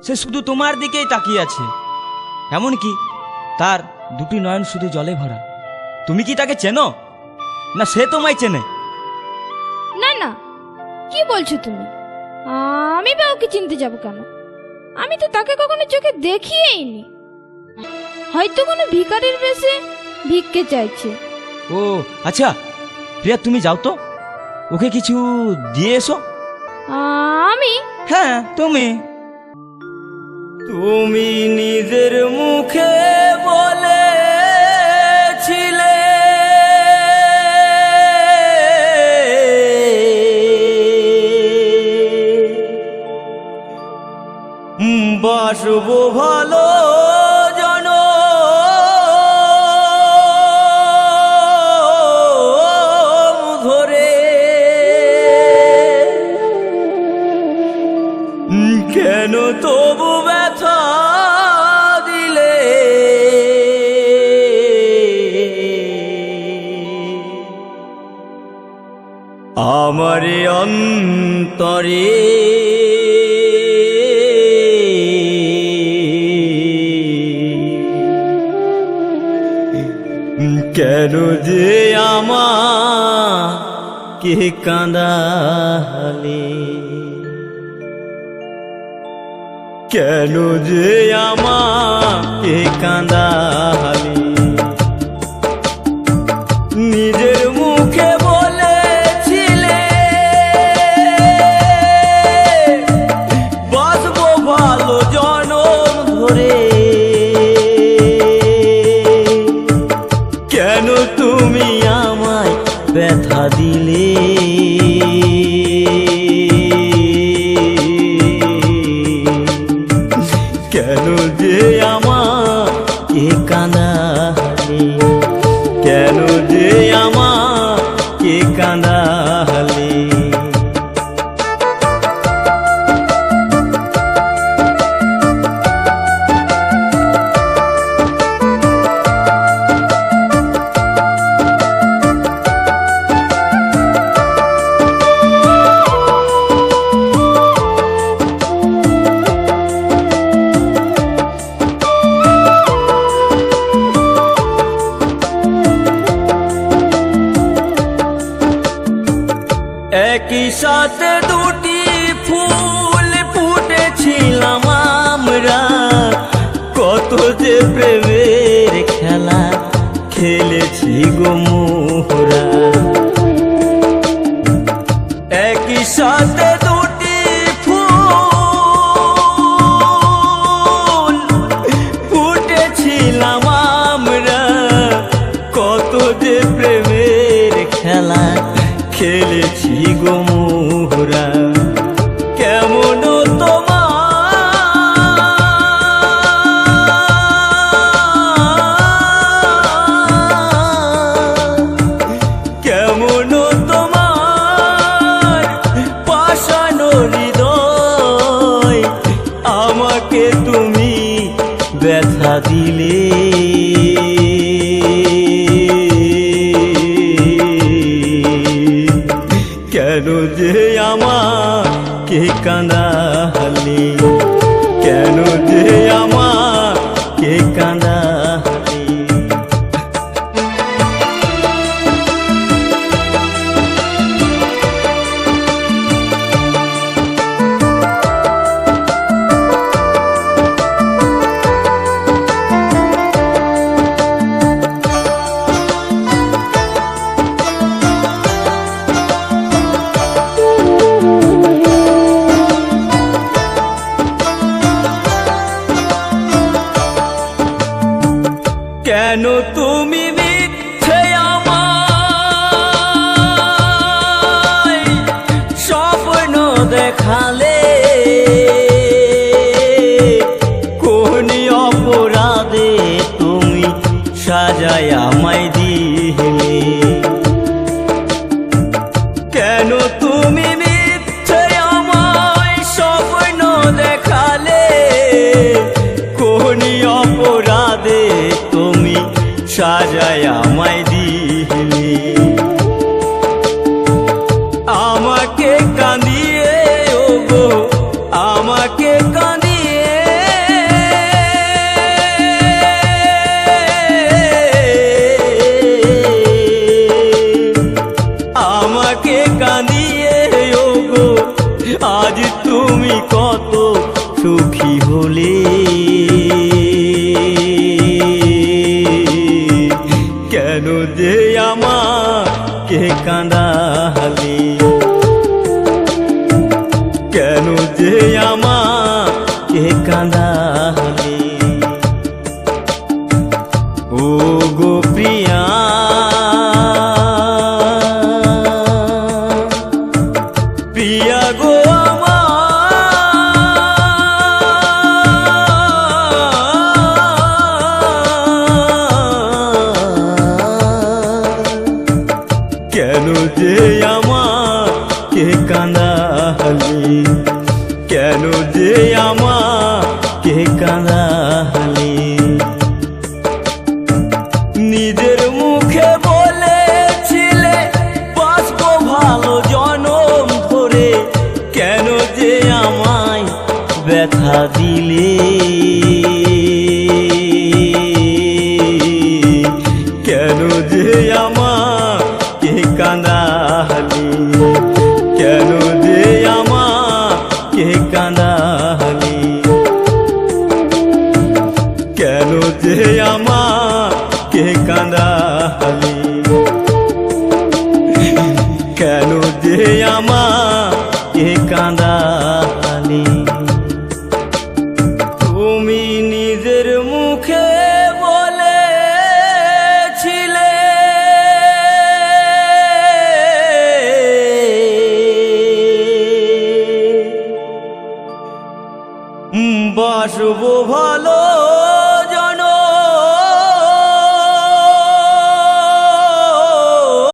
সে শুধু তোমার দিকেই তাকিয়ে আছে, এমনকি তার দুটি নয়ন শুধু জলে ভরা। তুমি কি তাকে চেনো, না সে তোমায় চেনে? না না, কি বলছো তুমি? আমি বা ওকে চিনতে যাব কেন? আমি তো তাকে কখনো চোখে দেখিয়েইনি। হয়তো কোনো ভিখারির বেশে ভিক্ষে চাইছে। ও আচ্ছা প্রিয়া, তুমি যাও তো, ওকে কিছু দিয়ে এসো। আমি? হ্যাঁ তুমি। তুমি নিজের মুখে বলেছিলে বাসবো ভালো জনম ধরে, কেন তবু ব্যথা দিলে? আমার অন্তরে কেন যে আমাকে কাঁদালে? কেন যে আমাকে কাঁদালে? নিজের মুখে বলেছিলে বাসবো ভালো জনম ধরে, কেন তুমি আমায় ব্যথা দিলে? কেন যে আমাকে কাঁদালে? কেন যে আমাকে কাঁদালে? একই সাথে দুটি ফুল ফুটেছিলাম আমরা, কত যে প্রেমের খেলা খেলেছি গো মোরা। একই সাথে দুটি ফুল ফুটেছিলাম আমরা, কত যে প্রেমের খেলা খেলেছি গো মোরা। কেমন তোমার পাষাণ হৃদয়, আমাকে তুমি ব্যথা দিলে? কেন যে আমাকে কাঁদালে? কেন যে আমাকে কাঁদালে? কেন তুমি মিথ্যে আমায় স্বপ্ন দেখালে? কোন অপরাধে তুমি সাজায় আমায় দিলে? কেন তুমি মিথ্যে আমায় স্বপ্ন দেখালে? কোন অপরাধে তুমি সাজায় আমায় দিলে? আমাকে কাঁদিয়ে ও গো সুখী হলে কেন যে আমাকে কাঁদালে, কেন যে আমাকে কাঁদালে। ও গো প্রিয়া, প্রিয়া গো কেন যে আমাকে কাঁদালে, কেন যে আমাকে কাঁদালে। নিজের মুখে বলেছিলে বাঁচবো ভালো জনম ধরে, কেন যে আমায় ব্যথা দিলে, কেন যে আমাকে কাঁদালে, কেন যে আমাকে কাঁদালে, কেন যে আমাকে কাঁদালে, কেন যে আমাকে কাঁদালে। তুমি নিজের মুখে বলেছিলে বাসবো ভালো